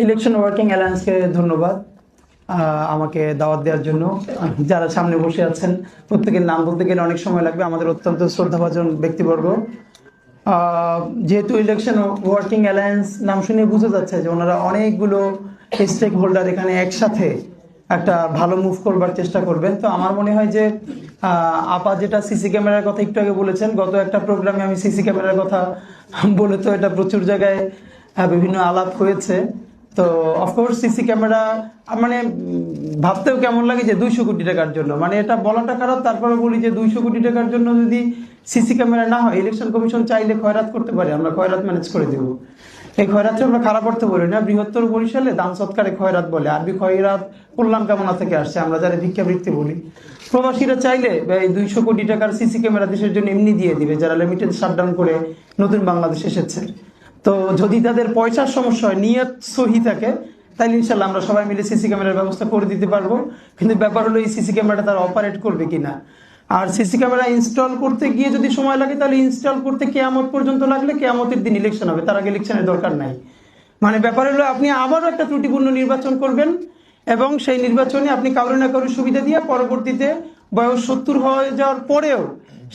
Election working অ্যালায়েন্সকে ধন্যবাদ আমাকে দাওয়াত দেওয়ার জন্য। যারা সামনে বসে আছেন প্রত্যেকের নাম বলতে গেলে অনেক সময় লাগবে, আমাদের অত্যন্ত শ্রদ্ধাভাজন ব্যক্তিবর্গ। যেহেতু ইলেকশন ওয়ার্কিং অ্যালায়েন্স নাম শুনে বোঝা যাচ্ছে যে ওনারা অনেকগুলো স্টেক হোল্ডার এখানে একসাথে একটা ভালো মুভ করবার চেষ্টা করবেন। তো আমার মনে হয় যে আপা যেটা সিসি ক্যামেরার কথা একটু আগে বলেছেন, গত একটা প্রোগ্রামে আমি সিসি ক্যামেরার কথা বলে তো এটা প্রচুর জায়গায় বিভিন্ন আলাপ হয়েছে। তো অফকোর্স সিসি ক্যামেরা মানে ভাবতেও কেমন লাগে যে 200 কোটি টাকার জন্য, মানে এটা বলাটা খারাপ, তারপরে বলি যে 200 কোটি টাকার জন্য যদি সিসি ক্যামেরা না হয়, ইলেকশন কমিশন চাইলে খয়রাত করতে পারে, আমরা খয়রাত ম্যানেজ করে দেব। এই খয়রাতটা আমরা খারাপ অর্থে বলি না, বৃহত্তর বরিশালে দান সৎকারে খয়রাত বলে। আরবি খয়রাত কল্যাণ কামনা থেকে আসছে, আমরা যারা ভিক্ষাবৃত্তি বলি। প্রবাসীরা চাইলে এই 200 কোটি টাকার সিসি ক্যামেরা দেশের জন্য এমনি দিয়ে দিবে, যারা লিমিটেড শাটডাউন করে নতুন বাংলাদেশ এসেছে। তো যদি তাদের পয়সার সমস্যা হয়, নিয়ত সহি থাকে, তাহলে ইনশাল্লাহ আমরা সবাই মিলে সিসি ক্যামেরার ব্যবস্থা করে দিতে পারবো। কিন্তু ব্যাপার হলো এই সিসি ক্যামেরাটা তারা অপারেট করবে কিনা। আর সিসি ক্যামেরা ইনস্টল করতে গিয়ে যদি সময় লাগে, তাহলে ইনস্টল করতে কেয়ামত পর্যন্ত লাগলে কেয়ামতের দিন ইলেকশন হবে, তার আগে ইলেকশনের দরকার নাই। মানে ব্যাপার হলো আপনি আবারও একটা ত্রুটিপূর্ণ নির্বাচন করবেন এবং সেই নির্বাচনে আপনি কারো না কারো সুবিধা দিয়ে পরবর্তীতে বয়স 70 হয়ে যাওয়ার পরেও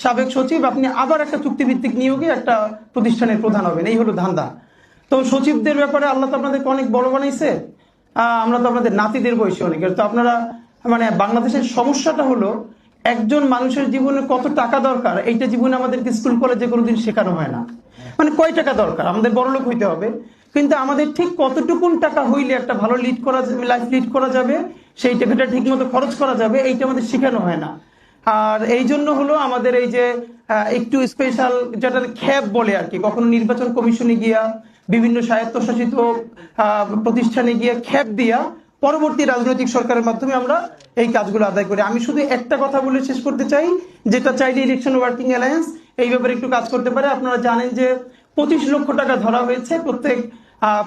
সাবেক সচিব আপনি আবার একটা চুক্তিভিত্তিক নিয়োগে একটা প্রতিষ্ঠানের প্রধান হবেন, এই হলো ধান্দা। তো সচিবদের ব্যাপারে আল্লাহ তো আপনাদেরকে অনেক বড় বানাইছে, আমরা তো আপনাদের নাতিদের বয়সী অনেকের। তো আপনারা মানে বাংলাদেশের সমস্যাটা হলো একজন মানুষের জীবনে কত টাকা দরকার, এইটা জীবনে আমাদেরকে স্কুল কলেজে কোনোদিন শেখানো হয় না। মানে কয় টাকা দরকার, আমাদের বড়লোক হইতে হবে, কিন্তু আমাদের ঠিক কতটুকুন টাকা হইলে একটা ভালো লাইফ লিড করা যাবে, সেই টাকাটা ঠিক মতো খরচ করা যাবে, এইটা আমাদের শেখানো হয় না। আর এই জন্য হলো আমাদের এই যে একটু স্পেশাল যেটা খ্যাপ বলে আর কি, কখনো নির্বাচন কমিশনে গিয়া বিভিন্ন স্বায়ত্তশাসিত প্রতিষ্ঠানে গিয়ে খ্যাপ দিয়া পরবর্তী রাজনৈতিক সরকারের মাধ্যমে আমরা এই কাজগুলো আদায় করি। আমি শুধু একটা কথা বলে শেষ করতে চাই, যেটা চাইলে ইলেকশন ওয়ার্কিং অ্যালায়েন্স এই ব্যাপারে একটু কাজ করতে পারে। আপনারা জানেন যে 25 লক্ষ টাকা ধরা হয়েছে, প্রত্যেক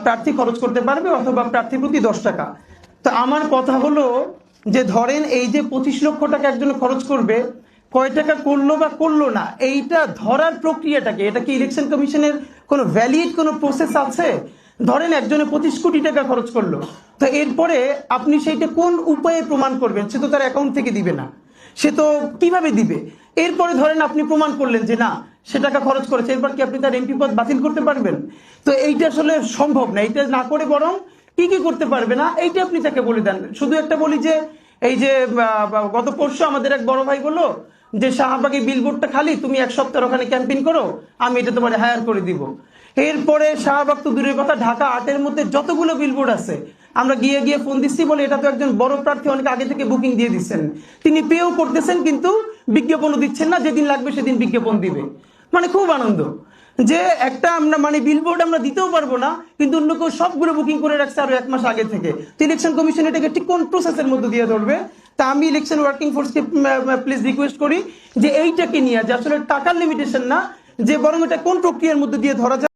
প্রার্থী খরচ করতে পারবে অথবা প্রার্থী প্রতি 10 টাকা। তো আমার কথা হলো যে ধরেন এই যে 25 লক্ষ টাকা একজন খরচ করবে, কয় টাকা করলো বা করলো না, এইটা ধরার প্রক্রিয়াটাকে, এটা কি ইলেকশন কমিশনের কোনো ভ্যালিড কোনো প্রসেস আছে? ধরেন একজনে 25 কোটি টাকা খরচ করলো, তো এরপরে আপনি সেইটা কোন উপায়ে প্রমাণ করবেন? সে তো তার অ্যাকাউন্ট থেকে দিবে না, সে তো কিভাবে দিবে? এরপরে ধরেন আপনি প্রমাণ করলেন যে না, সে টাকা খরচ করেছে, এরপর কি আপনি তার এমপি পদ বাতিল করতে পারবেন? তো এইটা আসলে সম্ভব না। এইটা না করে বরং কি কি করতে পারবে না এইটা আপনি তাকে বলে দেন। শুধু একটা বলি যে এই যে গত পরশু আমাদের এক বড় ভাই বললো যে শাহবাগে বিলবোর্ডটা খালি, তুমি 1 সপ্তাহ ওখানে ক্যাম্পেইন করো, আমি এটা তোমার হায়ার করে দিব। এরপরে শাহবাগ তো দূরের কথা, ঢাকা 8-এর মধ্যে যতগুলো বিলবোর্ড আছে আমরা গিয়ে গিয়ে ফোন দিচ্ছি, বলে এটা তো একজন বড় প্রার্থী অনেক আগে থেকে বুকিং দিয়ে দিচ্ছেন, তিনি পেও করতেছেন কিন্তু বিজ্ঞাপনও দিচ্ছেন না, যেদিন লাগবে সেদিন বিজ্ঞাপন দিবে। মানে খুব আনন্দ যে একটা আমরা মানে বিলবোর্ড আমরা দিতেও পারবো না, কিন্তু অন্য কেউ সবগুলো বুকিং করে রাখছে আরো 1 মাস আগে থেকে। তো ইলেকশন কমিশন এটাকে ঠিক কোন প্রসেসের মধ্যে দিয়ে ধরবে? তা আমি ইলেকশন ওয়ার্কিং ফোর্সকে প্লিজ রিকোয়েস্ট করি যে এইটাকে নিয়ে যে আসলে টাকার লিমিটেশন না, যে বরং এটা কোন প্রক্রিয়ার মধ্যে দিয়ে ধরা যায়।